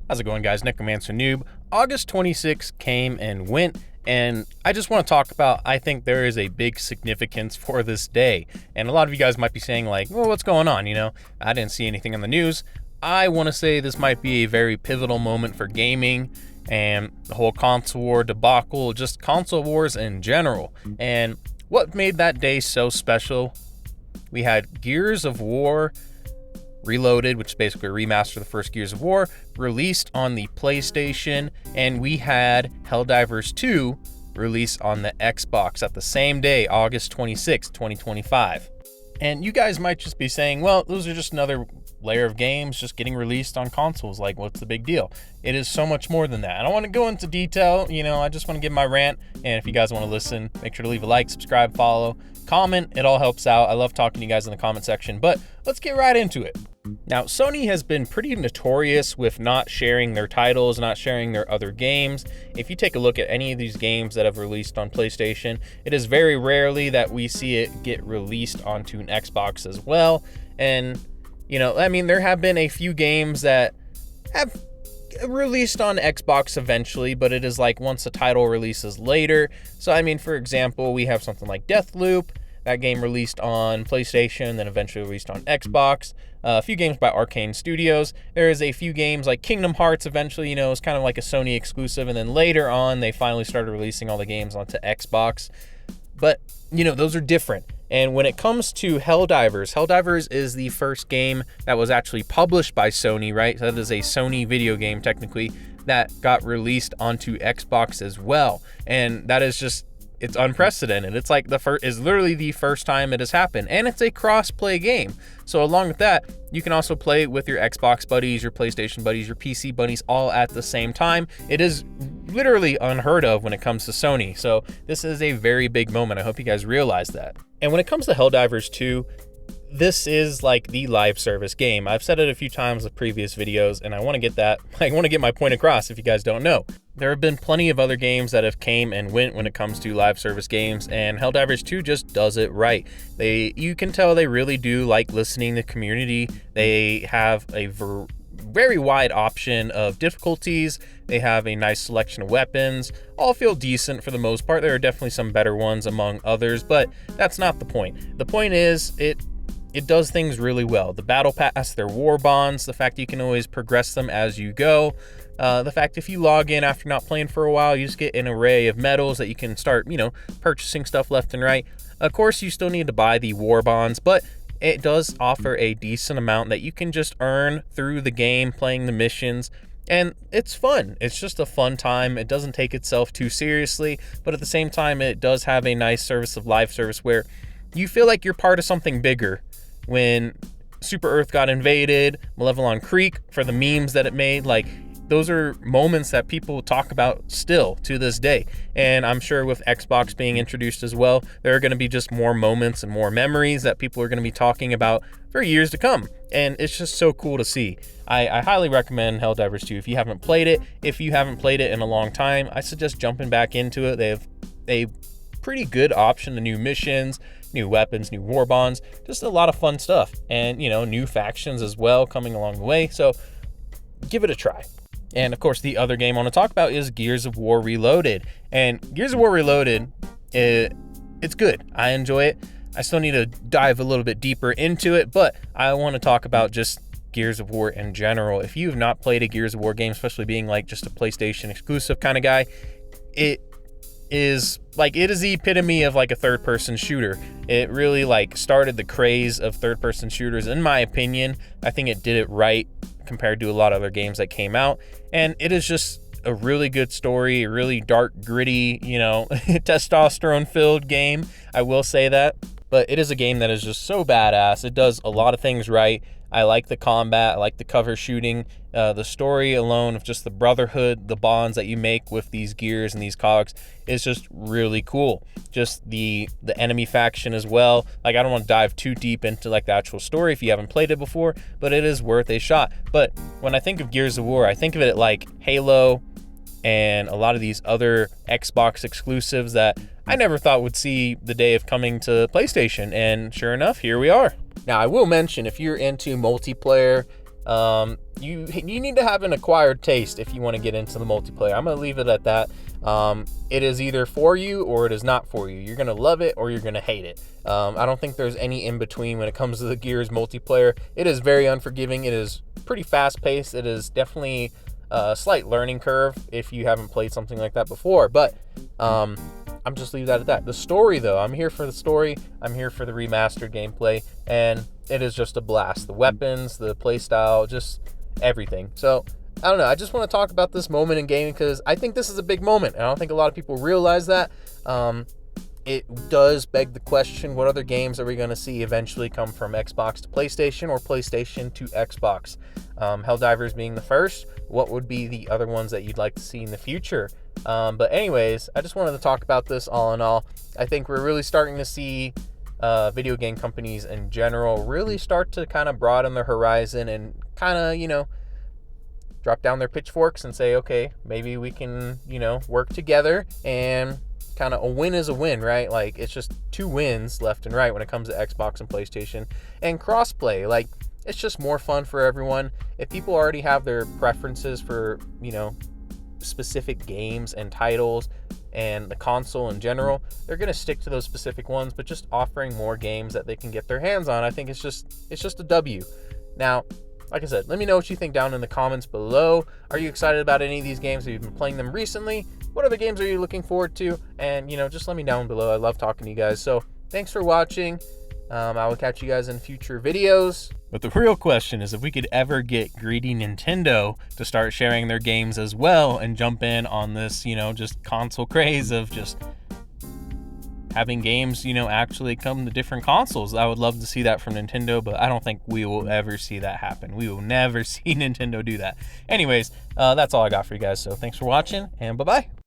How's it going, guys? Necromancer Noob. August 26th came and went, and I just want to talk about, I think there is a big significance for this day. And a lot of you guys might be saying like, well, what's going on? You know, I didn't see anything on the news. I want to say this might be a very pivotal moment for gaming and the whole console war debacle, just console wars in general. And what made that day so special? We had Gears of War Reloaded, which is basically a remaster of the first Gears of War, released on the PlayStation, and we had Helldivers 2 released on the Xbox at the same day, August 26, 2025. And you guys might just be saying, well, those are just another layer of games just getting released on consoles. Like, what's the big deal? It is so much more than that. I don't want to go into detail, I just want to give my rant. And if you guys want to listen, make sure to leave a like, subscribe, follow, comment. It all helps out. I love talking to you guys in the comment section, but let's get right into it. Now, Sony has been pretty notorious with not sharing their titles, not sharing their other games. If you take a look at any of these games that have released on PlayStation, it is very rarely that we see it get released onto an Xbox as well. And, there have been a few games that have released on Xbox eventually, but it is like once a title releases later. So, for example, we have something like Deathloop. That game released on PlayStation, then eventually released on Xbox. A few games by Arcane Studios. There is a few games like Kingdom Hearts eventually, it's kind of like a Sony exclusive. And then later on, they finally started releasing all the games onto Xbox. But, those are different. And when it comes to Helldivers is the first game that was actually published by Sony, right? So that is a Sony video game, technically, that got released onto Xbox as well. And that is just, it's unprecedented. It's like is literally the first time it has happened, and it's a cross-play game. So along with that, you can also play with your Xbox buddies, your PlayStation buddies, your PC buddies all at the same time. It is literally unheard of when it comes to Sony. So this is a very big moment. I hope you guys realize that. And when it comes to Helldivers 2, this is like the live service game. I've said it a few times with previous videos, and I want to get my point across if you guys don't know. There have been plenty of other games that have came and went when it comes to live service games, and Helldivers 2 just does it right. You can tell they really do like listening to the community. They have a very wide option of difficulties. They have a nice selection of weapons. All feel decent for the most part. There are definitely some better ones among others, but that's not the point. The point is it does things really well. The battle pass, their war bonds, the fact you can always progress them as you go. The fact if you log in after not playing for a while, you just get an array of medals that you can start, purchasing stuff left and right. Of course, you still need to buy the war bonds, but it does offer a decent amount that you can just earn through the game, playing the missions. And it's fun. It's just a fun time. It doesn't take itself too seriously, but at the same time, it does have a nice service of live service where you feel like you're part of something bigger. When Super Earth got invaded, Malevelon Creek, for the memes that it made, like, those are moments that people talk about still to this day. And I'm sure with Xbox being introduced as well, there are going to be just more moments and more memories that people are going to be talking about for years to come. And it's just so cool to see. I highly recommend Helldivers 2 if you haven't played it. If you haven't played it in a long time, I suggest jumping back into it. They have a pretty good option to new missions, new weapons, new war bonds, just a lot of fun stuff. And, new factions as well coming along the way. So give it a try. And of course, the other game I want to talk about is Gears of War Reloaded. And Gears of War Reloaded, it's good. I enjoy it. I still need to dive a little bit deeper into it, but I want to talk about just Gears of War in general. If you have not played a Gears of War game, especially being like just a PlayStation exclusive kind of guy, it is the epitome of like a third-person shooter. It really started the craze of third-person shooters, in my opinion. I think it did it right compared to a lot of other games that came out, and it is just a really good story, a really dark, gritty, testosterone-filled game. I will say that, but it is a game that is just so badass. It does a lot of things right. I like the combat, I like the cover shooting, the story alone of just the brotherhood, the bonds that you make with these gears and these cogs is just really cool. Just the enemy faction as well. I don't want to dive too deep into the actual story if you haven't played it before, but it is worth a shot. But when I think of Gears of War, I think of it like Halo and a lot of these other Xbox exclusives that I never thought would see the day of coming to PlayStation, and sure enough, here we are. Now, I will mention, if you're into multiplayer, you need to have an acquired taste if you want to get into the multiplayer. I'm going to leave it at that. It is either for you or it is not for you. You're going to love it or you're going to hate it. I don't think there's any in between when it comes to the Gears multiplayer. It is very unforgiving. It is pretty fast paced. It is definitely a slight learning curve if you haven't played something like that before. But I'm just leave that at that. The story, though, I'm here for the story. I'm here for the remastered gameplay, and it is just a blast. The weapons, the playstyle, just everything. So I don't know. I just want to talk about this moment in gaming because I think this is a big moment, and I don't think a lot of people realize that. It does beg the question: what other games are we going to see eventually come from Xbox to PlayStation or PlayStation to Xbox? Helldivers being the first. What would be the other ones that you'd like to see in the future? But anyways, I just wanted to talk about this all in all. I think we're really starting to see video game companies in general really start to kind of broaden their horizon and kind of, drop down their pitchforks and say, okay, maybe we can, work together, and kind of a win is a win, right? Like, it's just 2 wins left and right when it comes to Xbox and PlayStation. And crossplay, like, it's just more fun for everyone. If people already have their preferences for, specific games and titles and the console in general, they're going to stick to those specific ones, but just offering more games that they can get their hands on, I think it's just a W. Now, like I said, let me know what you think down in the comments below. Are you excited about any of these games? Have you been playing them recently? What other games are you looking forward to? And, just let me down below. I love talking to you guys. So thanks for watching. I will catch you guys in future videos. But the real question is if we could ever get greedy Nintendo to start sharing their games as well and jump in on this, just console craze of just having games, actually come to different consoles. I would love to see that from Nintendo, but I don't think we will ever see that happen. We will never see Nintendo do that. Anyways, that's all I got for you guys. So thanks for watching, and bye-bye.